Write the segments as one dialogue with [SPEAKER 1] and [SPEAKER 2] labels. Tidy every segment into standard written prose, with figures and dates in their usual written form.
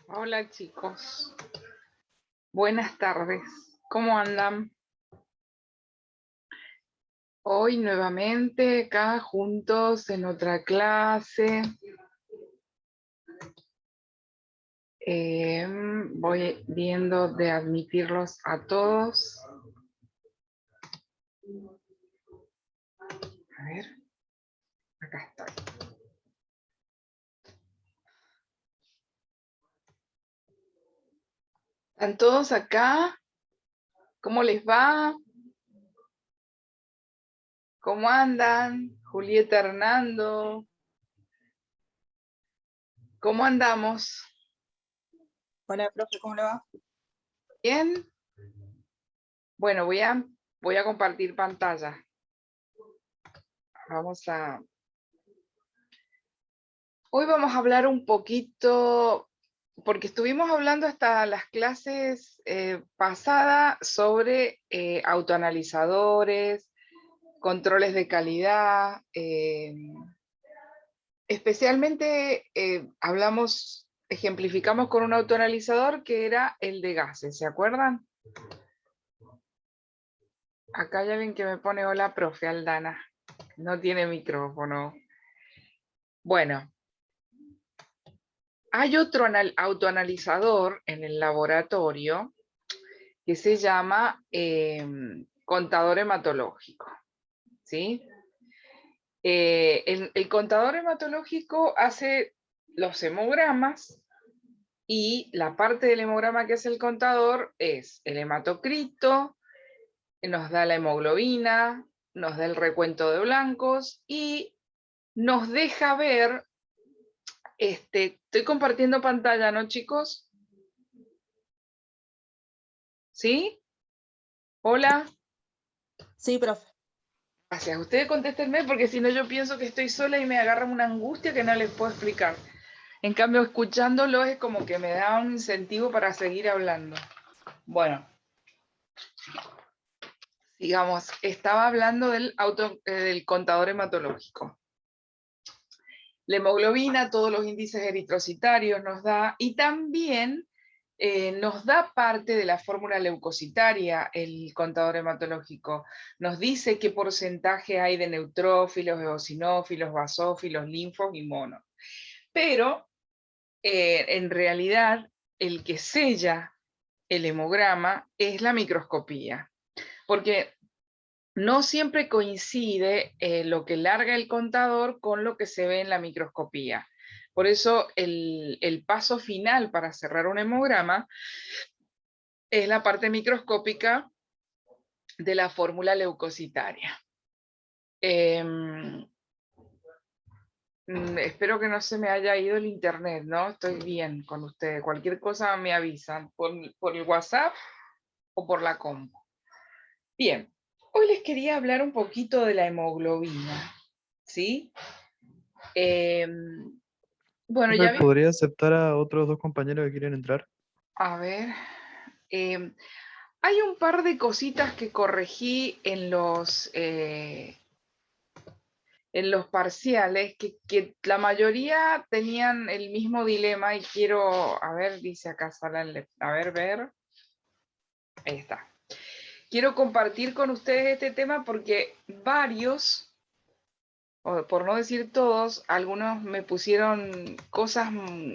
[SPEAKER 1] Hola chicos, buenas tardes, ¿cómo andan? Hoy nuevamente acá juntos en otra clase. Voy viendo de admitirlos a todos. A ver, acá estoy. ¿Están todos acá? ¿Cómo les va? ¿Cómo andan? Julieta, Hernando. ¿Cómo andamos?
[SPEAKER 2] Hola, profe, ¿cómo le va?
[SPEAKER 1] ¿Bien? Bueno, voy a compartir pantalla. Hoy vamos a hablar un poquito, porque estuvimos hablando hasta las clases pasadas sobre autoanalizadores, controles de calidad, especialmente ejemplificamos con un autoanalizador que era el de gases, ¿se acuerdan? Acá hay alguien que me pone hola, profe Aldana, no tiene micrófono. Bueno. Hay otro autoanalizador en el laboratorio que se llama contador hematológico, ¿sí? El contador hematológico hace los hemogramas y la parte del hemograma que hace el contador es el hematocrito, nos da la hemoglobina, nos da el recuento de blancos y nos deja ver, estoy compartiendo pantalla, ¿no, chicos? ¿Sí? Hola.
[SPEAKER 2] Sí, profe.
[SPEAKER 1] Gracias. Ustedes contéstenme porque si no yo pienso que estoy sola y me agarra una angustia que no les puedo explicar. En cambio, escuchándolo es como que me da un incentivo para seguir hablando. Bueno, digamos, estaba hablando del contador hematológico. La hemoglobina, todos los índices eritrocitarios nos da, y también nos da parte de la fórmula leucocitaria el contador hematológico. Nos dice qué porcentaje hay de neutrófilos, eosinófilos, basófilos, linfos y monos. Pero en realidad el que sella el hemograma es la microscopía, porque no siempre coincide lo que larga el contador con lo que se ve en la microscopía. Por eso el paso final para cerrar un hemograma es la parte microscópica de la fórmula leucocitaria. Espero que no se me haya ido el internet, ¿no? Estoy bien con ustedes. Cualquier cosa me avisan por el WhatsApp o por la compu. Bien, hoy les quería hablar un poquito de la hemoglobina, ¿sí? Bueno, ya vi,
[SPEAKER 3] ¿Podría aceptar a otros dos compañeros que quieren entrar?
[SPEAKER 1] a ver, hay un par de cositas que corregí en los parciales, que la mayoría tenían el mismo dilema y quiero, a ver, dice acá, a ver, ahí está. Quiero compartir con ustedes este tema porque varios, o por no decir todos, algunos me pusieron cosas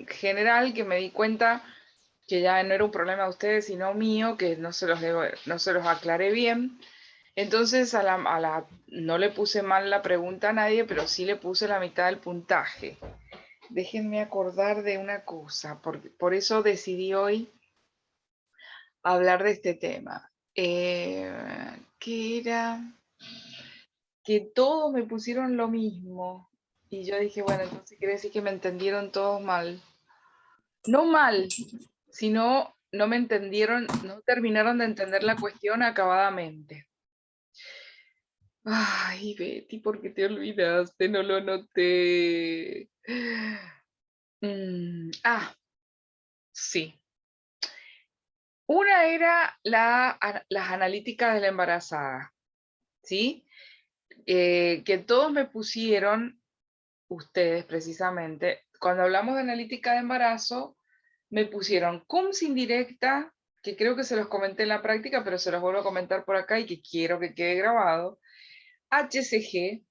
[SPEAKER 1] general que me di cuenta que ya no era un problema de ustedes, sino mío, que no se los aclaré bien. Entonces no le puse mal la pregunta a nadie, pero sí le puse la mitad del puntaje. Déjenme acordar de una cosa, por eso decidí hoy hablar de este tema. ¿Qué era? Que todos me pusieron lo mismo. Y yo dije, bueno, entonces quiere decir que me entendieron todos mal. No mal, sino no me entendieron, no terminaron de entender la cuestión acabadamente. Ay, Betty, ¿por qué te olvidaste? No lo noté. Sí. Una era las analíticas de la embarazada, ¿sí? Que todos me pusieron, ustedes precisamente, cuando hablamos de analítica de embarazo, me pusieron CUMS indirecta, que creo que se los comenté en la práctica, pero se los vuelvo a comentar por acá y que quiero que quede grabado, HCG,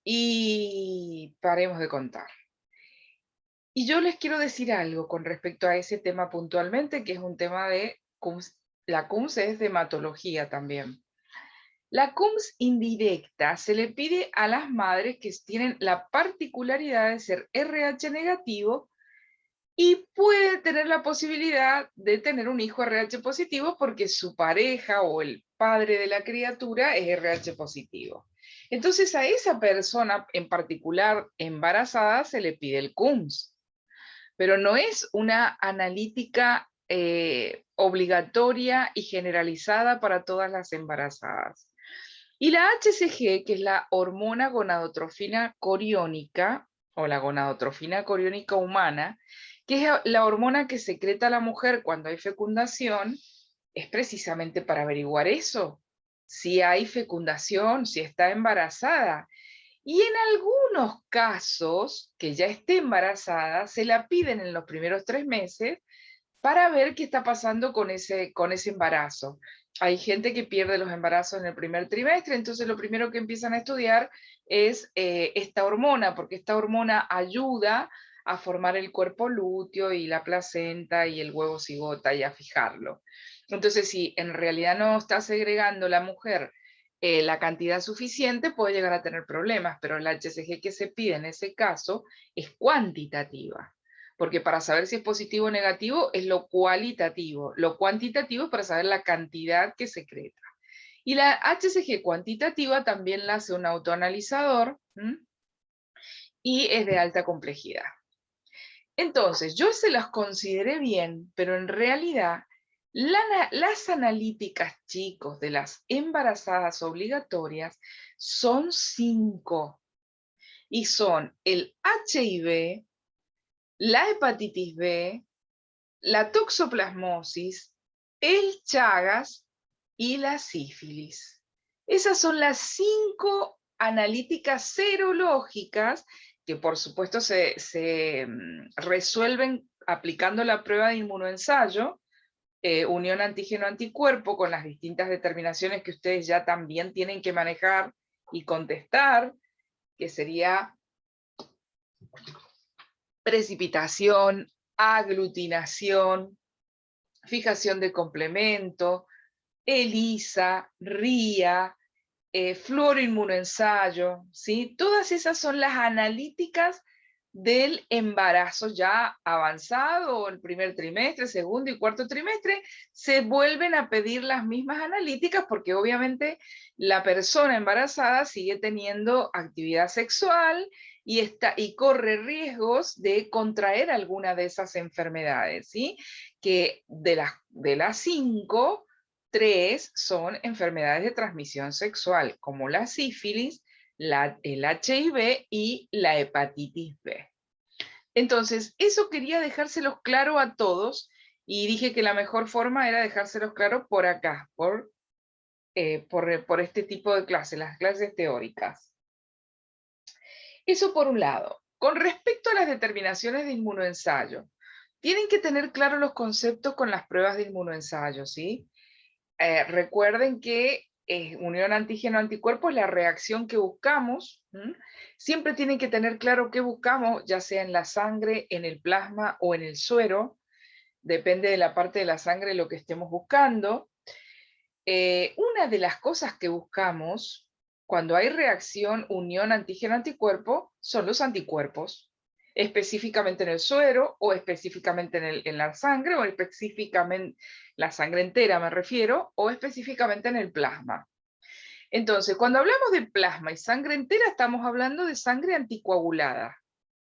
[SPEAKER 1] y paremos de contar. Y yo les quiero decir algo con respecto a ese tema puntualmente, que es un tema de CUMS. La CUMS es de hematología también. La CUMS indirecta se le pide a las madres que tienen la particularidad de ser RH negativo y puede tener la posibilidad de tener un hijo RH positivo porque su pareja o el padre de la criatura es RH positivo. Entonces a esa persona en particular embarazada se le pide el CUMS, pero no es una analítica obligatoria y generalizada para todas las embarazadas. Y la HCG, que es la hormona gonadotrofina coriónica, o la gonadotrofina coriónica humana, que es la hormona que secreta la mujer cuando hay fecundación, es precisamente para averiguar eso, si hay fecundación, si está embarazada. Y en algunos casos, que ya esté embarazada, se la piden en los primeros 3 meses para ver qué está pasando con ese embarazo. Hay gente que pierde los embarazos en el primer trimestre, entonces lo primero que empiezan a estudiar es esta hormona, porque esta hormona ayuda a formar el cuerpo lúteo y la placenta y el huevo cigota y a fijarlo. Entonces, si en realidad no está segregando la mujer la cantidad suficiente, puede llegar a tener problemas, pero la HCG que se pide en ese caso es cuantitativa. Porque para saber si es positivo o negativo es lo cualitativo. Lo cuantitativo es para saber la cantidad que secreta. Y la HCG cuantitativa también la hace un autoanalizador y es de alta complejidad. Entonces, yo se las consideré bien, pero en realidad las analíticas, chicos, de las embarazadas obligatorias son 5. Y son el HIV, la hepatitis B, la toxoplasmosis, el Chagas y la sífilis. Esas son las 5 analíticas serológicas que por supuesto se resuelven aplicando la prueba de inmunoensayo, unión antígeno-anticuerpo, con las distintas determinaciones que ustedes ya también tienen que manejar y contestar, que sería precipitación, aglutinación, fijación de complemento, ELISA, RIA, fluoroinmunoensayo, ¿sí? Todas esas son las analíticas del embarazo ya avanzado, el primer trimestre, segundo y cuarto trimestre, se vuelven a pedir las mismas analíticas porque obviamente la persona embarazada sigue teniendo actividad sexual y corre riesgos de contraer alguna de esas enfermedades, ¿sí? Que de las 5, 3 son enfermedades de transmisión sexual, como la sífilis, el HIV y la hepatitis B. Entonces, eso quería dejárselos claro a todos y dije que la mejor forma era dejárselos claro por acá, por este tipo de clases, las clases teóricas. Eso por un lado. Con respecto a las determinaciones de inmunoensayo, tienen que tener claros los conceptos con las pruebas de inmunoensayo, ¿sí? Recuerden que unión antígeno-anticuerpo es la reacción que buscamos. Siempre tienen que tener claro qué buscamos, ya sea en la sangre, en el plasma o en el suero. Depende de la parte de la sangre lo que estemos buscando. Una de las cosas que buscamos cuando hay reacción unión antígeno-anticuerpo son los anticuerpos, específicamente en el suero o específicamente en la sangre o específicamente la sangre entera me refiero, o específicamente en el plasma. Entonces, cuando hablamos de plasma y sangre entera, estamos hablando de sangre anticoagulada.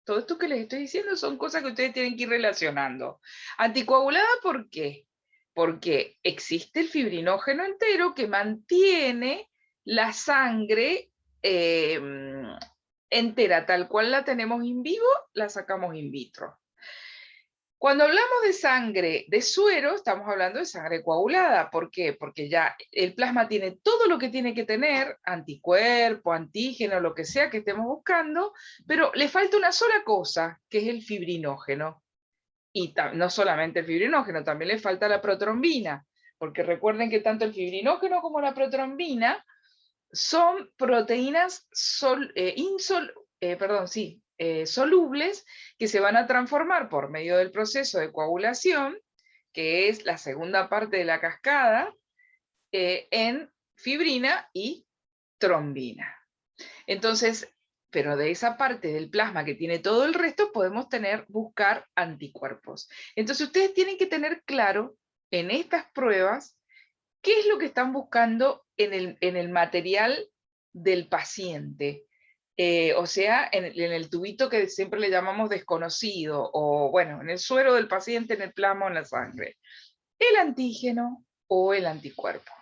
[SPEAKER 1] Todo esto que les estoy diciendo son cosas que ustedes tienen que ir relacionando. Anticoagulada, ¿por qué? Porque existe el fibrinógeno entero que mantiene la sangre entera, tal cual la tenemos in vivo, la sacamos in vitro. Cuando hablamos de sangre de suero, estamos hablando de sangre coagulada. ¿Por qué? Porque ya el plasma tiene todo lo que tiene que tener, anticuerpo, antígeno, lo que sea que estemos buscando, pero le falta una sola cosa, que es el fibrinógeno. Y no solamente el fibrinógeno, también le falta la protrombina, porque recuerden que tanto el fibrinógeno como la protrombina son proteínas solubles que se van a transformar por medio del proceso de coagulación, que es la segunda parte de la cascada, en fibrina y trombina. Entonces, pero de esa parte del plasma que tiene todo el resto, podemos buscar anticuerpos. Entonces ustedes tienen que tener claro en estas pruebas qué es lo que están buscando en el material del paciente. O sea, en el tubito que siempre le llamamos desconocido, o bueno, en el suero del paciente, en el plasma o en la sangre. El antígeno o el anticuerpo.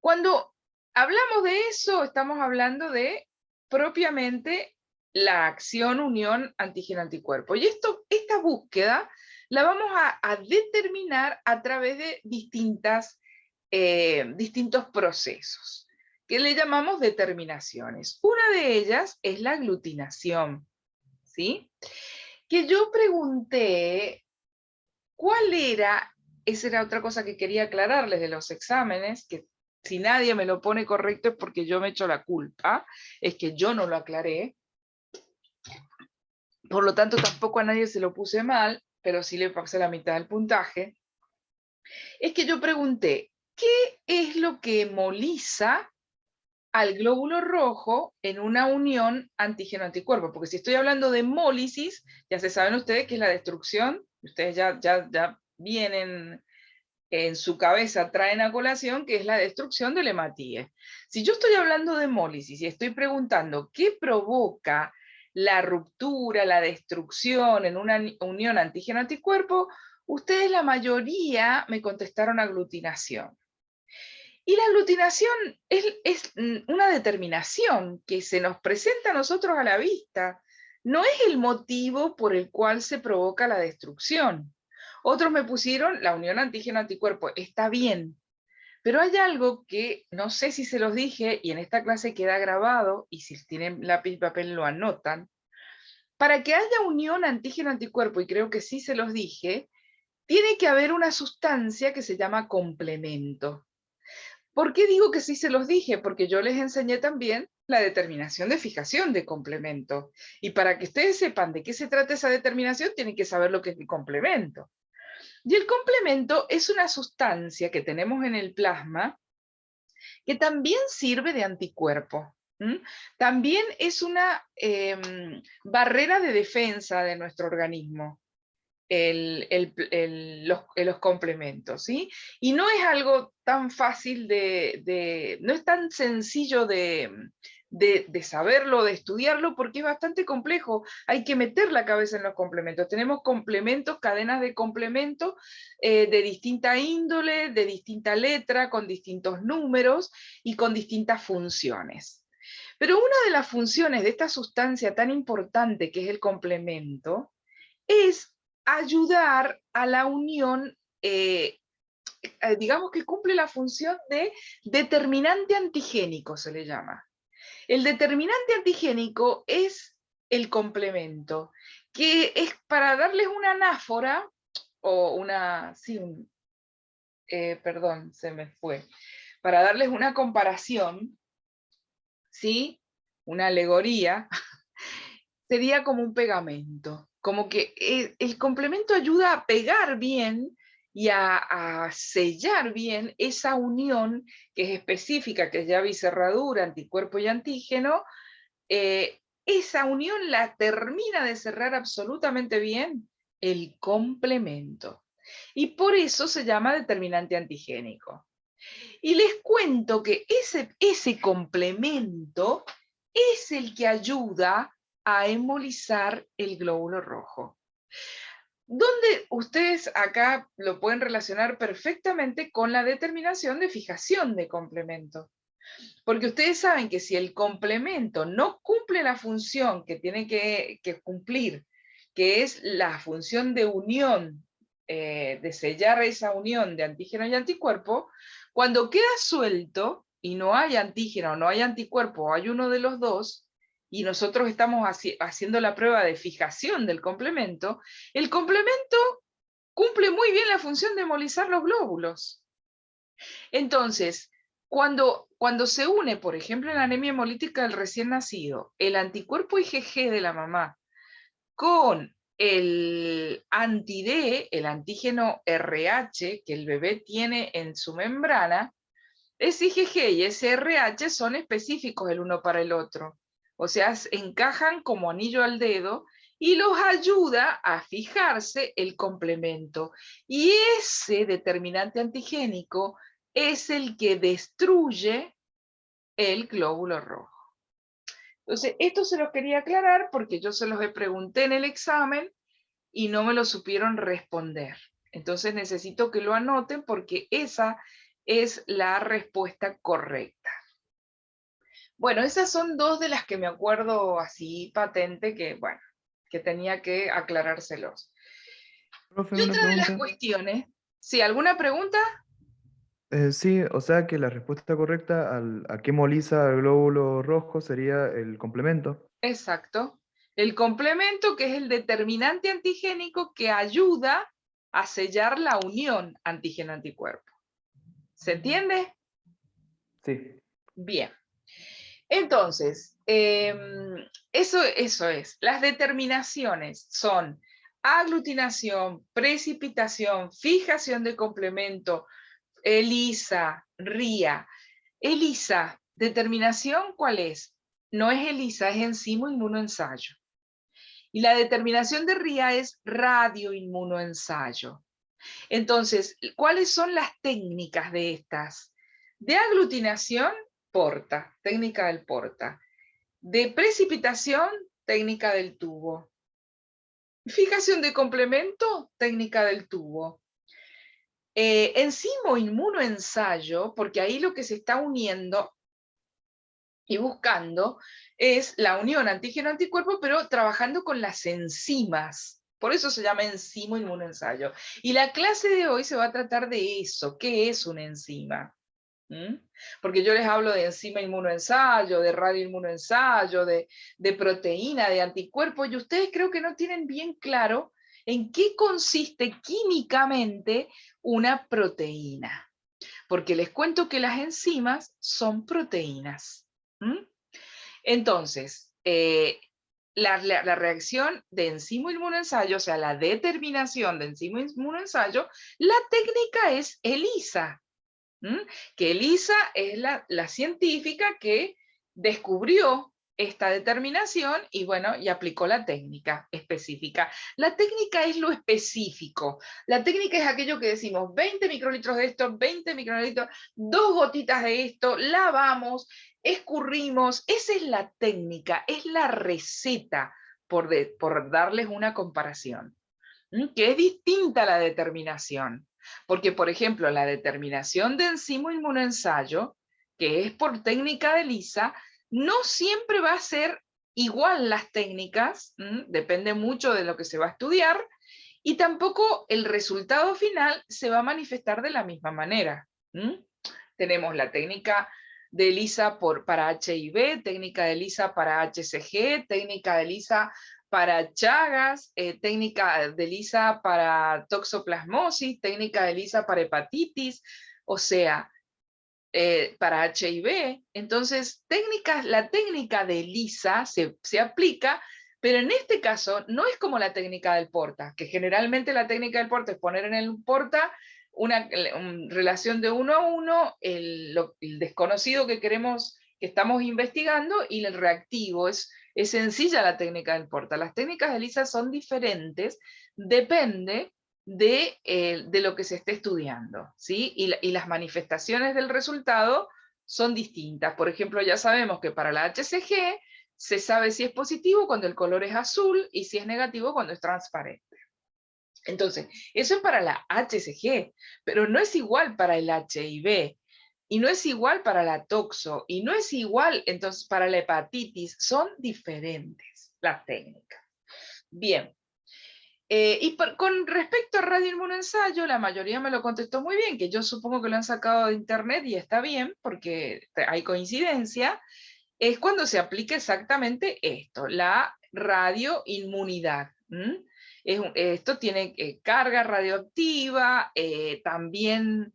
[SPEAKER 1] Cuando hablamos de eso, estamos hablando de propiamente la acción unión antígeno-anticuerpo. Y esta búsqueda la vamos a determinar a través de distintos procesos, que le llamamos determinaciones. Una de ellas es la aglutinación, ¿sí? Que yo pregunté cuál era, esa era otra cosa que quería aclararles de los exámenes, que si nadie me lo pone correcto es porque yo me echo la culpa, es que yo no lo aclaré. Por lo tanto, tampoco a nadie se lo puse mal, pero sí le pasé la mitad del puntaje. Es que yo pregunté, ¿qué es lo que hemoliza al glóbulo rojo en una unión antígeno-anticuerpo? Porque si estoy hablando de hemólisis, ya se saben ustedes que es la destrucción, ustedes ya vienen en su cabeza, traen a colación, que es la destrucción del hematíes. Si yo estoy hablando de hemólisis y estoy preguntando qué provoca la ruptura, la destrucción en una unión antígeno-anticuerpo, ustedes la mayoría me contestaron aglutinación. Y la aglutinación es una determinación que se nos presenta a nosotros a la vista. No es el motivo por el cual se provoca la destrucción. Otros me pusieron la unión antígeno-anticuerpo. Está bien, pero hay algo que no sé si se los dije y en esta clase queda grabado, y si tienen lápiz y papel lo anotan. Para que haya unión antígeno-anticuerpo, y creo que sí se los dije, tiene que haber una sustancia que se llama complemento. ¿Por qué digo que sí se los dije? Porque yo les enseñé también la determinación de fijación de complemento. Y para que ustedes sepan de qué se trata esa determinación, tienen que saber lo que es el complemento. Y el complemento es una sustancia que tenemos en el plasma que también sirve de anticuerpo. También es una barrera de defensa de nuestro organismo. Los complementos, ¿sí? Y no es algo tan fácil no es tan sencillo de saberlo, de estudiarlo, porque es bastante complejo. Hay que meter la cabeza en los complementos. Tenemos complementos, cadenas de complementos de distinta índole, de distinta letra, con distintos números y con distintas funciones. Pero una de las funciones de esta sustancia tan importante que es el complemento es ayudar a la unión, digamos que cumple la función de determinante antigénico, se le llama. El determinante antigénico es el complemento, que es para darles una anáfora, o una, sí, perdón, se me fue, para darles una comparación, ¿sí? Una alegoría, sería como un pegamento. Como que el complemento ayuda a pegar bien y a sellar bien esa unión que es específica, que es llave y cerradura, anticuerpo y antígeno. Esa unión la termina de cerrar absolutamente bien el complemento. Y por eso se llama determinante antigénico. Y les cuento que ese complemento es el que ayuda a hemolizar el glóbulo rojo. Donde ustedes acá lo pueden relacionar perfectamente con la determinación de fijación de complemento. Porque ustedes saben que si el complemento no cumple la función que tiene que cumplir, que es la función de unión, de sellar esa unión de antígeno y anticuerpo, cuando queda suelto y no hay antígeno, no hay anticuerpo, o hay uno de los dos, y nosotros estamos haciendo la prueba de fijación del complemento, el complemento cumple muy bien la función de hemolizar los glóbulos. Entonces, cuando se une, por ejemplo, en la anemia hemolítica del recién nacido, el anticuerpo IgG de la mamá con el anti-D, el antígeno RH que el bebé tiene en su membrana, ese IgG y ese RH son específicos el uno para el otro. O sea, encajan como anillo al dedo y los ayuda a fijarse el complemento. Y ese determinante antigénico es el que destruye el glóbulo rojo. Entonces, esto se lo quería aclarar porque yo se los pregunté en el examen y no me lo supieron responder. Entonces necesito que lo anoten porque esa es la respuesta correcta. Bueno, esas son dos de las que me acuerdo así patente que, bueno, que tenía que aclarárselos.
[SPEAKER 3] Profe,
[SPEAKER 1] Y
[SPEAKER 3] una
[SPEAKER 1] otra de las
[SPEAKER 3] pregunta.
[SPEAKER 1] cuestiones, ¿sí? ¿Alguna pregunta?
[SPEAKER 3] Sí, o sea que la respuesta correcta a qué hemoliza el glóbulo rojo sería el complemento.
[SPEAKER 1] Exacto. El complemento, que es el determinante antigénico que ayuda a sellar la unión antígeno-anticuerpo. ¿Se entiende?
[SPEAKER 3] Sí.
[SPEAKER 1] Bien. Entonces, eso es. Las determinaciones son aglutinación, precipitación, fijación de complemento, ELISA, RIA. ELISA, determinación, ¿cuál es? No es ELISA, es enzimo inmunoensayo. Y la determinación de RIA es radioinmunoensayo. Entonces, ¿cuáles son las técnicas de estas? De aglutinación, porta, técnica del porta. De precipitación, técnica del tubo. Fijación de complemento, técnica del tubo. Enzimo inmunoensayo, porque ahí lo que se está uniendo y buscando es la unión antígeno-anticuerpo, pero trabajando con las enzimas. Por eso se llama enzimo inmunoensayo. Y la clase de hoy se va a tratar de eso. ¿Qué es una enzima? Porque yo les hablo de enzima inmunoensayo, de radioinmunoensayo, de proteína, de anticuerpo, y ustedes creo que no tienen bien claro en qué consiste químicamente una proteína. Porque les cuento que las enzimas son proteínas. Entonces, la reacción de enzimo inmunoensayo, o sea, la determinación de enzimo inmunoensayo, la técnica es ELISA. Que ELISA es la científica que descubrió esta determinación y bueno, y aplicó la técnica específica. La técnica es lo específico. La técnica es aquello que decimos, 20 microlitros de esto, 20 microlitros, 2 gotitas de esto, lavamos, escurrimos. Esa es la técnica, es la receta, por darles una comparación, que es distinta a la determinación. Porque, por ejemplo, la determinación de enzimo inmunoensayo, que es por técnica de ELISA, no siempre va a ser igual las técnicas, depende mucho de lo que se va a estudiar, y tampoco el resultado final se va a manifestar de la misma manera. Tenemos la técnica de ELISA para HIV, técnica de ELISA para HCG, técnica de ELISA para Chagas, técnica de ELISA para toxoplasmosis, técnica de ELISA para hepatitis, o sea, para HIV. Entonces, la técnica de ELISA se aplica, pero en este caso no es como la técnica del porta, que generalmente la técnica del porta es poner en el porta una relación de 1 a 1, el desconocido que estamos investigando, y el reactivo. Es sencilla la técnica del porta. Las técnicas de ELISA son diferentes, depende de lo que se esté estudiando, ¿sí? Y las manifestaciones del resultado son distintas. Por ejemplo, ya sabemos que para la HCG se sabe si es positivo cuando el color es azul y si es negativo cuando es transparente. Entonces, eso es para la HCG, pero no es igual para el HIV, y no es igual para la toxo, y no es igual entonces para la hepatitis. Son diferentes las técnicas. Bien. Con respecto a radioinmunoensayo, la mayoría me lo contestó muy bien, que yo supongo que lo han sacado de internet y está bien, porque hay coincidencia. es cuando se aplica exactamente esto, la radioinmunidad. Esto tiene carga radioactiva, también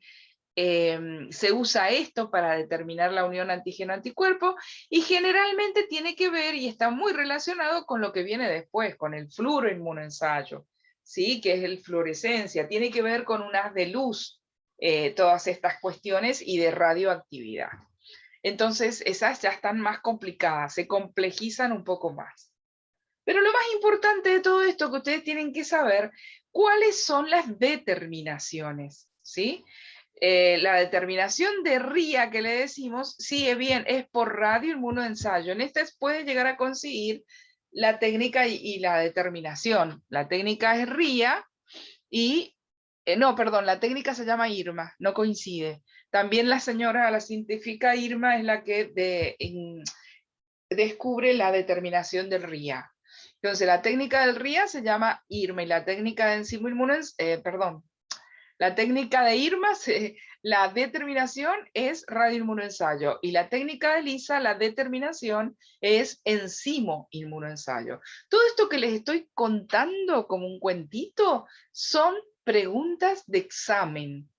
[SPEAKER 1] se usa esto para determinar la unión antígeno-anticuerpo, y generalmente tiene que ver y está muy relacionado con lo que viene después, con el fluoroinmunoensayo, ¿sí? Que es el fluorescencia, tiene que ver con un haz de luz, todas estas cuestiones, y de radioactividad. Entonces esas ya están más complicadas, se complejizan un poco más. Pero lo más importante de todo esto que ustedes tienen que saber, cuáles son las determinaciones, ¿sí? La determinación de RIA que le decimos, sí, es bien, es por radioinmunoensayo. En esta puede llegar a conseguir la técnica y la determinación. La técnica es RIA y, no, perdón, la técnica se llama IRMA, no coincide. También la científica IRMA es la que descubre la determinación del RIA. Entonces, la técnica del RIA se llama IRMA y la técnica de enzimo la técnica de IRMA, la determinación es radioinmunoensayo, y la técnica de LISA, la determinación es enzimo inmunoensayo. Todo esto que les estoy contando como un cuentito son preguntas de examen,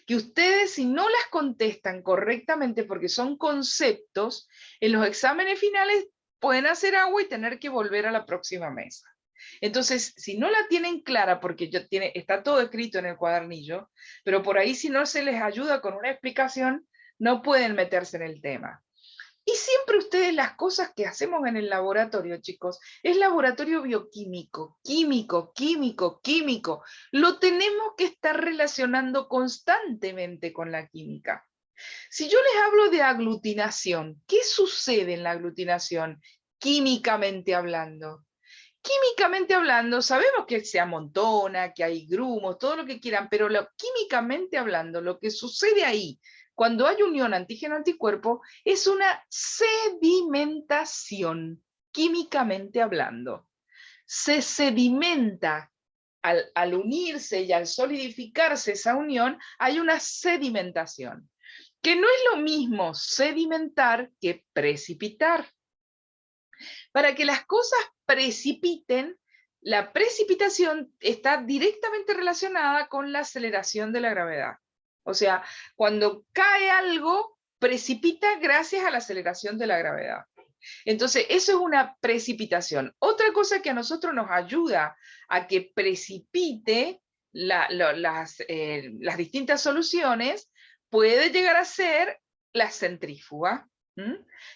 [SPEAKER 1] que ustedes, si no las contestan correctamente porque son conceptos, en los exámenes finales pueden hacer agua y tener que volver a la próxima mesa. Entonces, si no la tienen clara, porque está todo escrito en el cuadernillo, pero por ahí si no se les ayuda con una explicación, no pueden meterse en el tema. Y siempre ustedes, las cosas que hacemos en el laboratorio, chicos, es laboratorio bioquímico, químico. Lo tenemos que estar relacionando constantemente con la química. Si yo les hablo de aglutinación, ¿qué sucede en la aglutinación, químicamente hablando? Químicamente hablando, sabemos que se amontona, que hay grumos, todo lo que quieran, pero químicamente hablando, lo que sucede ahí, cuando hay unión antígeno-anticuerpo, es una sedimentación, químicamente hablando. Se sedimenta, al unirse y al solidificarse esa unión, hay una sedimentación, que no es lo mismo sedimentar que precipitar. Para que las cosas precipiten, la precipitación está directamente relacionada con la aceleración de la gravedad. O sea, cuando cae algo, precipita gracias a la aceleración de la gravedad. Entonces, eso es una precipitación. Otra cosa que a nosotros nos ayuda a que precipite las distintas soluciones puede llegar a ser la centrífuga.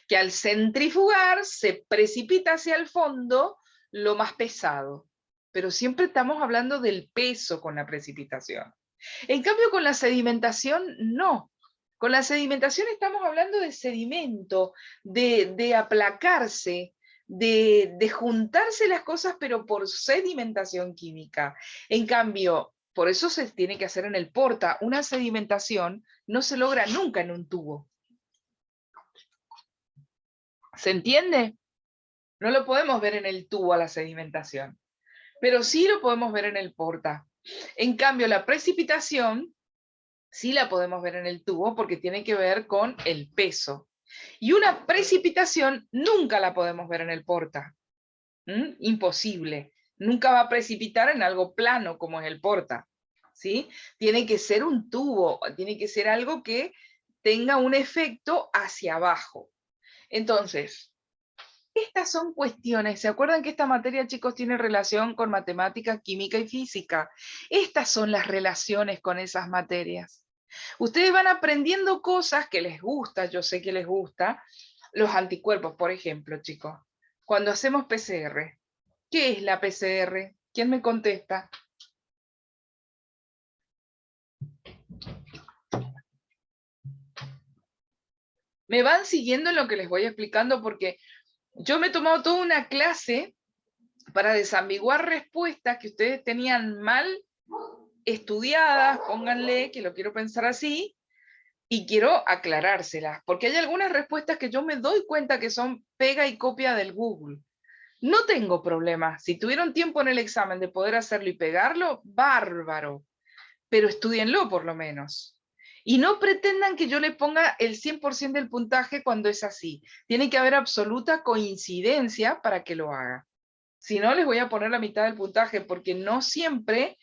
[SPEAKER 1] Que al centrifugar se precipita hacia el fondo lo más pesado, pero siempre estamos hablando del peso con la precipitación. En cambio, con la sedimentación, no. Con la sedimentación estamos hablando de sedimento, de aplacarse, de juntarse las cosas, pero por sedimentación química. En cambio, por eso se tiene que hacer en el porta. Una sedimentación no se logra nunca en un tubo. ¿Se entiende? No lo podemos ver en el tubo a la sedimentación, pero sí lo podemos ver en el porta. En cambio, la precipitación sí la podemos ver en el tubo porque tiene que ver con el peso. Y una precipitación nunca la podemos ver en el porta. Imposible. Nunca va a precipitar en algo plano como es el porta. ¿Sí? Tiene que ser un tubo, tiene que ser algo que tenga un efecto hacia abajo. Entonces, estas son cuestiones, ¿se acuerdan que esta materia, chicos, tiene relación con matemática, química y física? Estas son las relaciones con esas materias. Ustedes van aprendiendo cosas que les gusta, yo sé que les gusta, los anticuerpos, por ejemplo, chicos. Cuando hacemos PCR, ¿qué es la PCR? ¿Quién me contesta? Me van siguiendo en lo que les voy explicando porque yo me he tomado toda una clase para desambiguar respuestas que ustedes tenían mal estudiadas, pónganle que lo quiero pensar así, y quiero aclarárselas, porque hay algunas respuestas que yo me doy cuenta que son pega y copia del Google. No tengo problema, si tuvieron tiempo en el examen de poder hacerlo y pegarlo, bárbaro, pero estudienlo por lo menos. Y no pretendan que yo le ponga el 100% del puntaje cuando es así. Tiene que haber absoluta coincidencia para que lo haga. Si no, les voy a poner la mitad del puntaje, porque no siempre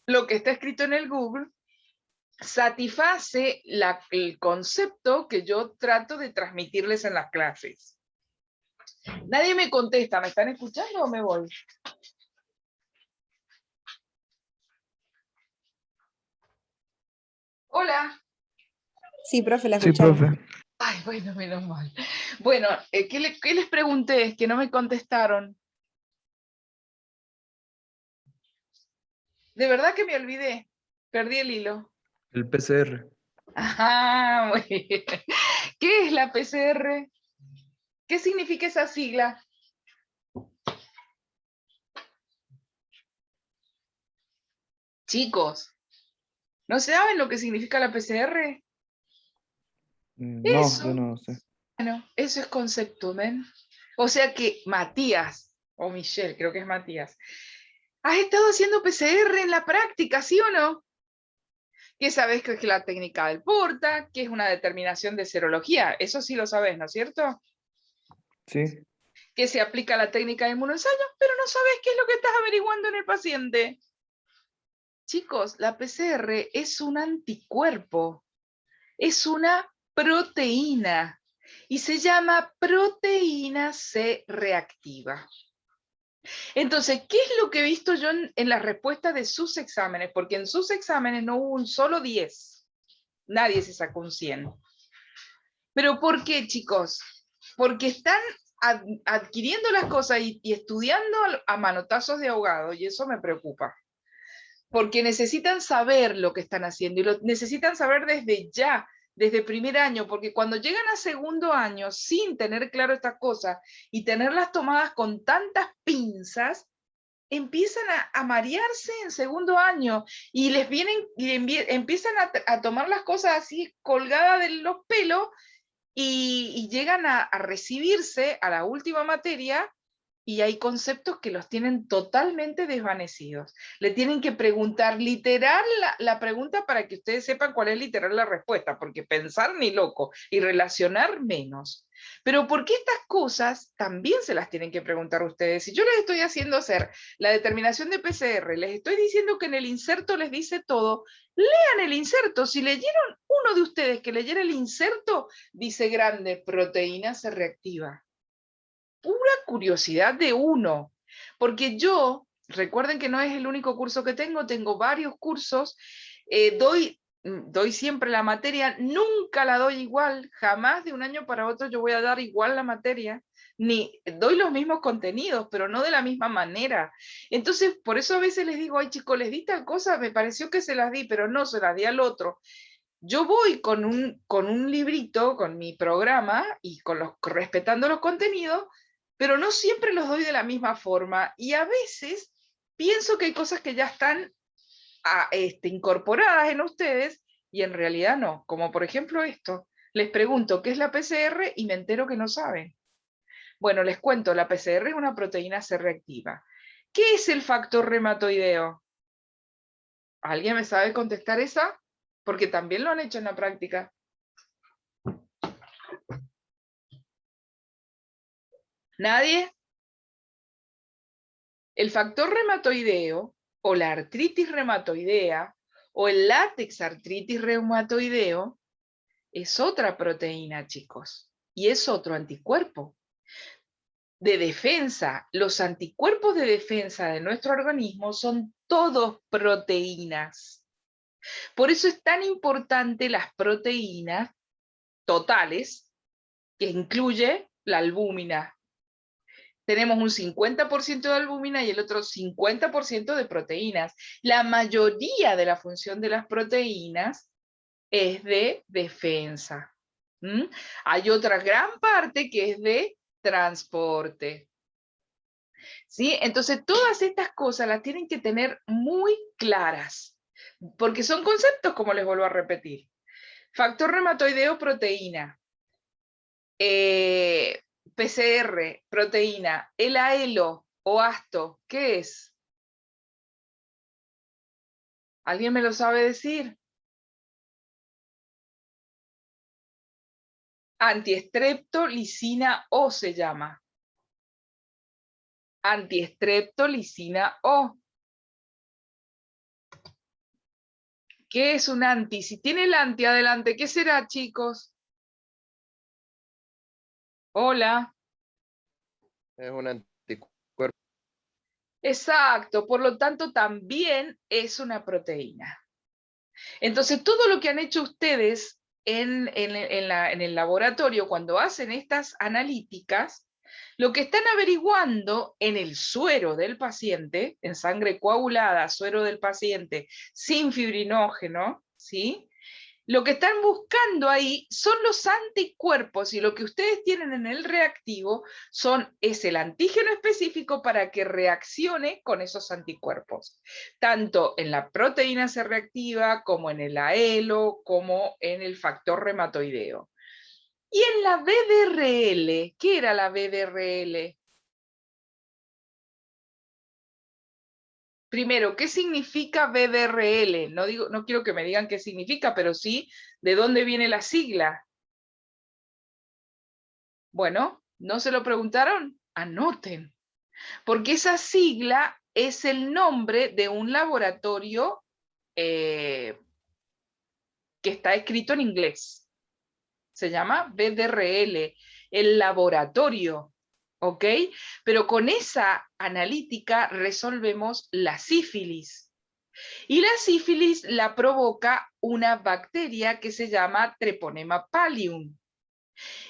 [SPEAKER 1] lo que está escrito en el Google satisface el concepto que yo trato de transmitirles en las clases. Nadie me contesta, ¿me están escuchando o me voy? Hola.
[SPEAKER 2] Sí, profe, la
[SPEAKER 3] Sí,
[SPEAKER 2] escuchamos.
[SPEAKER 3] profe.
[SPEAKER 1] Ay, bueno, menos mal. Bueno, ¿qué les pregunté? Es que no me contestaron. De verdad que me olvidé. Perdí el hilo.
[SPEAKER 3] El PCR.
[SPEAKER 1] Ajá, muy bien. ¿Qué es la PCR? ¿Qué significa esa sigla? Chicos, ¿no saben lo que significa la PCR?
[SPEAKER 3] No, yo
[SPEAKER 1] Eso,
[SPEAKER 3] no sé.
[SPEAKER 1] bueno, eso es concepto, ¿ven? O sea que Matías, o Michelle, creo que es Matías, ¿has estado haciendo PCR en la práctica, sí o no? ¿Qué sabes que es la técnica del Porta? ¿Qué es una determinación de serología? Eso sí lo sabes, ¿no es cierto?
[SPEAKER 3] Sí.
[SPEAKER 1] Que se aplica la técnica de inmunoensayo, pero no sabes qué es lo que estás averiguando en el paciente. Chicos, la PCR es un anticuerpo, es una proteína y se llama proteína C reactiva. Entonces, ¿qué es lo que he visto yo en las respuestas de sus exámenes? Porque en sus exámenes no hubo un solo 10. Nadie se sacó un 100. ¿Pero por qué, chicos? Porque están adquiriendo las cosas y estudiando a manotazos de ahogado, y eso me preocupa. Porque necesitan saber lo que están haciendo, y lo necesitan saber desde ya, desde primer año, porque cuando llegan a segundo año sin tener claro estas cosas y tenerlas tomadas con tantas pinzas, empiezan a marearse en segundo año y les vienen y empiezan a tomar las cosas así colgadas de los pelos y llegan a recibirse a la última materia y hay conceptos que los tienen totalmente desvanecidos. Le tienen que preguntar literal la pregunta para que ustedes sepan cuál es literal la respuesta, porque pensar ni loco y relacionar menos. Pero ¿por qué estas cosas también se las tienen que preguntar ustedes? Si yo les estoy haciendo hacer la determinación de PCR, les estoy diciendo que en el inserto les dice todo, lean el inserto. Si leyeron uno de ustedes que leyera el inserto, dice grande, proteína se reactiva. Pura curiosidad de uno, porque yo, recuerden que no es el único curso que tengo varios cursos, doy siempre la materia, nunca la doy igual, jamás de un año para otro yo voy a dar igual la materia, ni doy los mismos contenidos, pero no de la misma manera. Entonces, por eso a veces les digo, ay chicos, les di tal cosa, me pareció que se las di, pero no, se las di al otro. Yo voy con un librito, con mi programa, y respetando los contenidos, pero no siempre los doy de la misma forma. Y a veces pienso que hay cosas que ya están incorporadas en ustedes y en realidad no. Como por ejemplo esto. Les pregunto qué es la PCR y me entero que no saben. Bueno, les cuento, la PCR es una proteína C reactiva. ¿Qué es el factor reumatoideo? ¿Alguien me sabe contestar esa? Porque también lo han hecho en la práctica. ¿Nadie? El factor reumatoideo o la artritis reumatoidea o el látex artritis reumatoideo es otra proteína, chicos, y es otro anticuerpo de defensa. Los anticuerpos de defensa de nuestro organismo son todos proteínas. Por eso es tan importante las proteínas totales, que incluye la albúmina. Tenemos un 50% de albúmina y el otro 50% de proteínas. La mayoría de la función de las proteínas es de defensa. Hay otra gran parte que es de transporte. ¿Sí? Entonces, todas estas cosas las tienen que tener muy claras, porque son conceptos, como les vuelvo a repetir. Factor reumatoideo, proteína. PCR, proteína. El AELO o ASTO, ¿qué es? ¿Alguien me lo sabe decir? Antiestreptolicina O se llama. Antiestreptolicina O. ¿Qué es un anti? Si tiene el anti adelante, ¿qué será, chicos? Hola.
[SPEAKER 4] Es un anticuerpo.
[SPEAKER 1] Exacto, por lo tanto también es una proteína. Entonces todo lo que han hecho ustedes en el laboratorio cuando hacen estas analíticas, lo que están averiguando en el suero del paciente, en sangre coagulada, suero del paciente sin fibrinógeno, ¿sí? Lo que están buscando ahí son los anticuerpos, y lo que ustedes tienen en el reactivo es el antígeno específico para que reaccione con esos anticuerpos, tanto en la proteína C reactiva, como en el AELO, como en el factor reumatoideo. Y en la BDRL, ¿qué era la BDRL? Primero, ¿qué significa BDRL? No quiero que me digan qué significa, pero sí, ¿de dónde viene la sigla? Bueno, ¿no se lo preguntaron? Anoten, porque esa sigla es el nombre de un laboratorio que está escrito en inglés. Se llama BDRL, el laboratorio, ¿ok? Pero con esa analítica resolvemos la sífilis. Y la sífilis la provoca una bacteria que se llama Treponema pallium.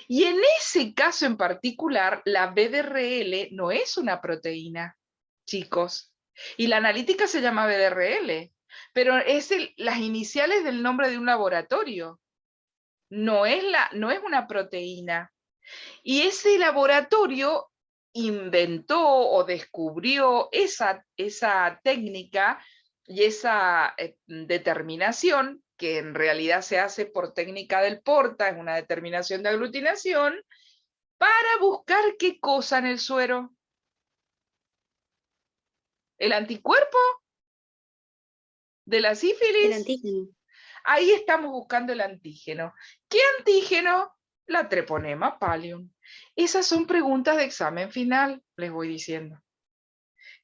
[SPEAKER 1] Y en ese caso en particular, la BDRL no es una proteína, chicos. Y la analítica se llama BDRL, pero es las iniciales del nombre de un laboratorio. No es una proteína. Y ese laboratorio inventó o descubrió esa técnica y esa determinación, que en realidad se hace por técnica del Porta, es una determinación de aglutinación, para buscar qué cosa en el suero. ¿El anticuerpo de la
[SPEAKER 2] El
[SPEAKER 1] sífilis?
[SPEAKER 2] antígeno.
[SPEAKER 1] Ahí estamos buscando el antígeno. ¿Qué antígeno? La Treponema pallium. Esas son preguntas de examen final, les voy diciendo.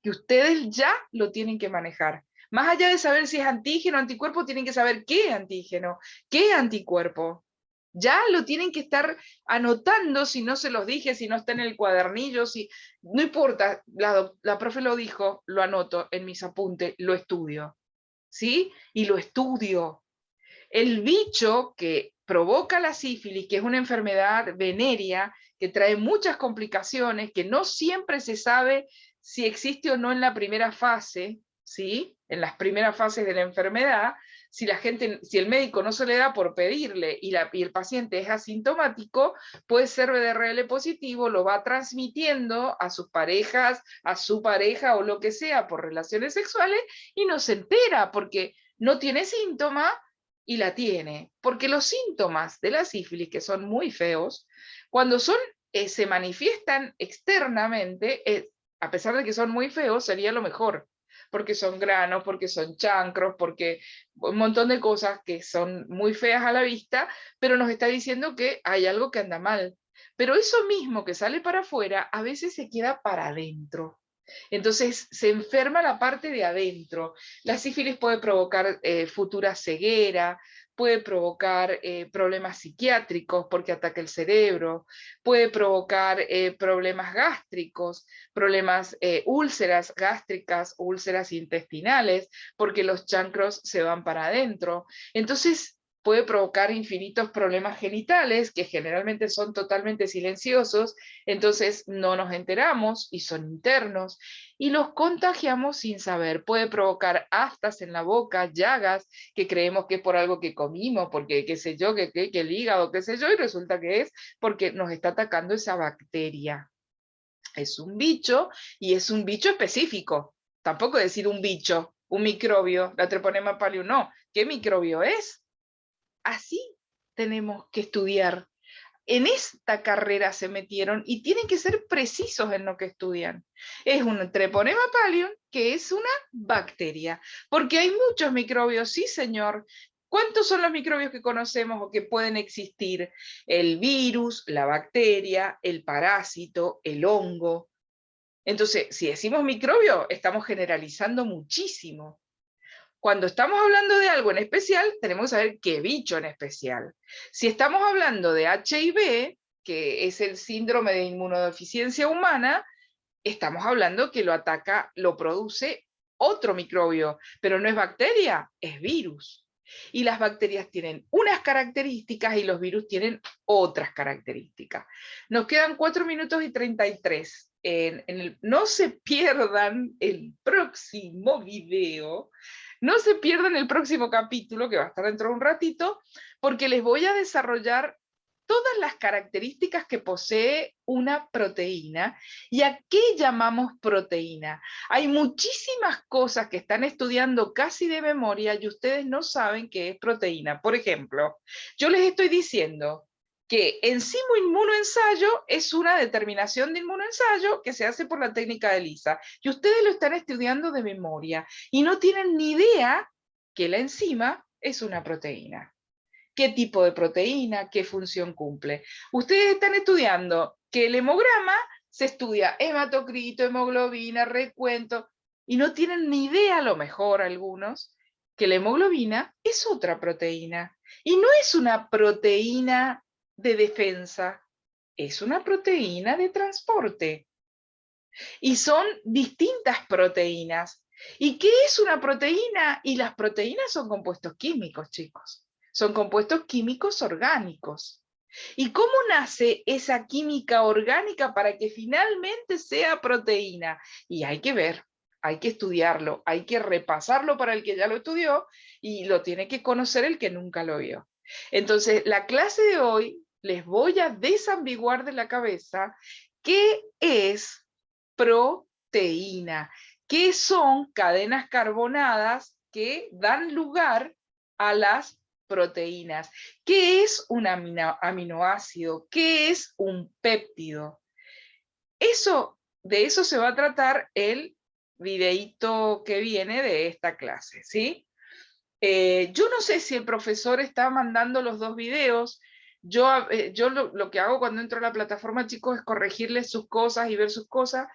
[SPEAKER 1] Que ustedes ya lo tienen que manejar. Más allá de saber si es antígeno o anticuerpo, tienen que saber qué antígeno, qué anticuerpo. Ya lo tienen que estar anotando, si no se los dije, si no está en el cuadernillo, no importa, la profe lo dijo, lo anoto en mis apuntes, lo estudio. ¿Sí? Y lo estudio. El bicho que provoca la sífilis, que es una enfermedad venérea, que trae muchas complicaciones, que no siempre se sabe si existe o no en la primera fase, ¿sí? En las primeras fases de la enfermedad, si el médico no se le da por pedirle y el paciente es asintomático, puede ser BDRL positivo, lo va transmitiendo a sus parejas, a su pareja o lo que sea por relaciones sexuales y no se entera porque no tiene síntoma y la tiene. Porque los síntomas de la sífilis, que son muy feos, cuando se manifiestan externamente, a pesar de que son muy feos, sería lo mejor, porque son granos, porque son chancros, porque un montón de cosas que son muy feas a la vista, pero nos está diciendo que hay algo que anda mal. Pero eso mismo que sale para afuera, a veces se queda para adentro. Entonces se enferma la parte de adentro. La sífilis puede provocar futura ceguera, puede provocar problemas psiquiátricos porque ataca el cerebro, puede provocar problemas gástricos, problemas, úlceras gástricas, úlceras intestinales, porque los chancros se van para adentro. Entonces puede provocar infinitos problemas genitales que generalmente son totalmente silenciosos, entonces no nos enteramos y son internos y los contagiamos sin saber. Puede provocar aftas en la boca, llagas que creemos que es por algo que comimos, porque qué sé yo, que el hígado, qué sé yo, y resulta que es porque nos está atacando esa bacteria. Es un bicho y es un bicho específico. Tampoco decir un bicho, un microbio, la Treponema pallium, no. ¿Qué microbio es? Así tenemos que estudiar. En esta carrera se metieron y tienen que ser precisos en lo que estudian. Es un Treponema pallium, que es una bacteria, porque hay muchos microbios, sí señor, ¿Cuántos son los microbios que conocemos o que pueden existir? El virus, la bacteria, el parásito, el hongo. Entonces, si decimos microbio, estamos generalizando muchísimo. Cuando estamos hablando de algo en especial, tenemos que saber qué bicho en especial. Si estamos hablando de HIV, que es el síndrome de inmunodeficiencia humana, estamos hablando que lo ataca, lo produce otro microbio, pero no es bacteria, es virus. Y las bacterias tienen unas características y los virus tienen otras características. Nos quedan 4 minutos y 33. No se pierdan el próximo video, no se pierdan el próximo capítulo, que va a estar dentro de un ratito, porque les voy a desarrollar todas las características que posee una proteína y a qué llamamos proteína. Hay muchísimas cosas que están estudiando casi de memoria y ustedes no saben qué es proteína. Por ejemplo, yo les estoy diciendo que enzimo inmunoensayo es una determinación de inmunoensayo que se hace por la técnica de ELISA, y ustedes lo están estudiando de memoria y no tienen ni idea que la enzima es una proteína. ¿Qué tipo de proteína? ¿Qué función cumple? Ustedes están estudiando que el hemograma se estudia hematocrito, hemoglobina, recuento, y no tienen ni idea, a lo mejor algunos, que la hemoglobina es otra proteína. Y no es una proteína de defensa, es una proteína de transporte. Y son distintas proteínas. ¿Y qué es una proteína? Y las proteínas son compuestos químicos, chicos. Son compuestos químicos orgánicos. ¿Y cómo nace esa química orgánica para que finalmente sea proteína? Y hay que ver, hay que estudiarlo, hay que repasarlo para el que ya lo estudió y lo tiene que conocer el que nunca lo vio. Entonces, la clase de hoy les voy a desambiguar de la cabeza qué es proteína, qué son cadenas carbonadas que dan lugar a las proteínas. ¿Qué es un aminoácido? ¿Qué es un péptido? De eso se va a tratar el videíto que viene de esta clase, ¿sí? Yo no sé si el profesor está mandando los 2 videos. Yo lo que hago cuando entro a la plataforma, chicos, es corregirles sus cosas y ver sus cosas.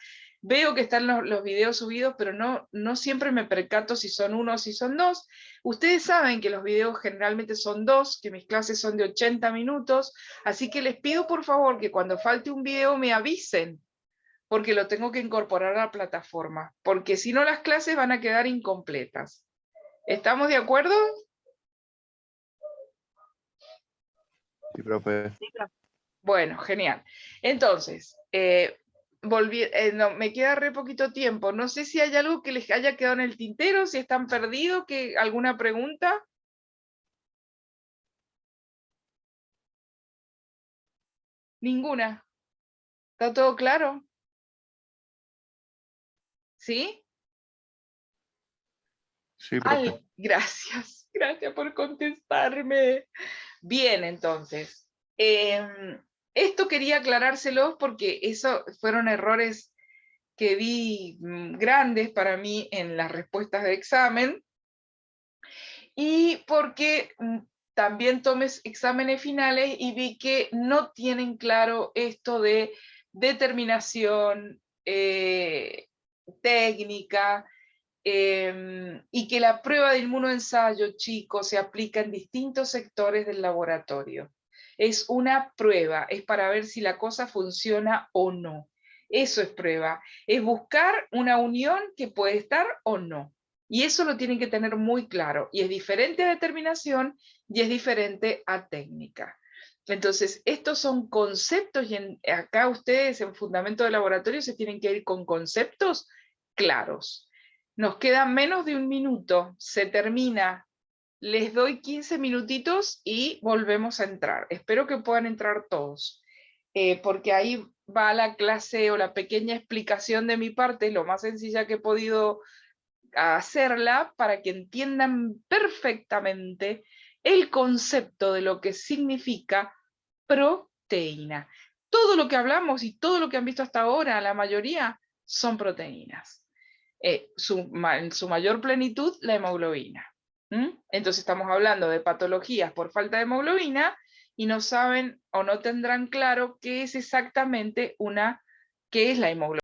[SPEAKER 1] Veo que están los videos subidos, pero no siempre me percato si son 1 o si son 2. Ustedes saben que los videos generalmente son 2, que mis clases son de 80 minutos, así que les pido por favor que cuando falte un video me avisen, porque lo tengo que incorporar a la plataforma, porque si no las clases van a quedar incompletas. ¿Estamos de acuerdo?
[SPEAKER 4] Sí, profe.
[SPEAKER 1] Bueno, genial. Entonces, no, me queda re poquito tiempo. No sé si hay algo que les haya quedado en el tintero, si están perdidos, ¿alguna pregunta? Ninguna. ¿Está todo claro? ¿Sí?
[SPEAKER 4] Sí, profe.
[SPEAKER 1] Ay, gracias. Gracias por contestarme. Bien, entonces. Esto quería aclarárselos porque eso fueron errores que vi grandes para mí en las respuestas de examen, y porque también tomé exámenes finales y vi que no tienen claro esto de determinación técnica, y que la prueba de inmunoensayo, chicos, se aplica en distintos sectores del laboratorio. Es una prueba, es para ver si la cosa funciona o no. Eso es prueba, es buscar una unión que puede estar o no. Y eso lo tienen que tener muy claro. Y es diferente a determinación y es diferente a técnica. Entonces, estos son conceptos y acá ustedes en Fundamento de Laboratorio se tienen que ir con conceptos claros. Nos queda menos de 1 minuto, se termina. Les doy 15 minutitos y volvemos a entrar. Espero que puedan entrar todos, porque ahí va la clase o la pequeña explicación de mi parte, lo más sencilla que he podido hacerla para que entiendan perfectamente el concepto de lo que significa proteína. Todo lo que hablamos y todo lo que han visto hasta ahora, la mayoría, son proteínas. En su mayor plenitud, la hemoglobina. Entonces estamos hablando de patologías por falta de hemoglobina y no saben o no tendrán claro qué es exactamente qué es la hemoglobina.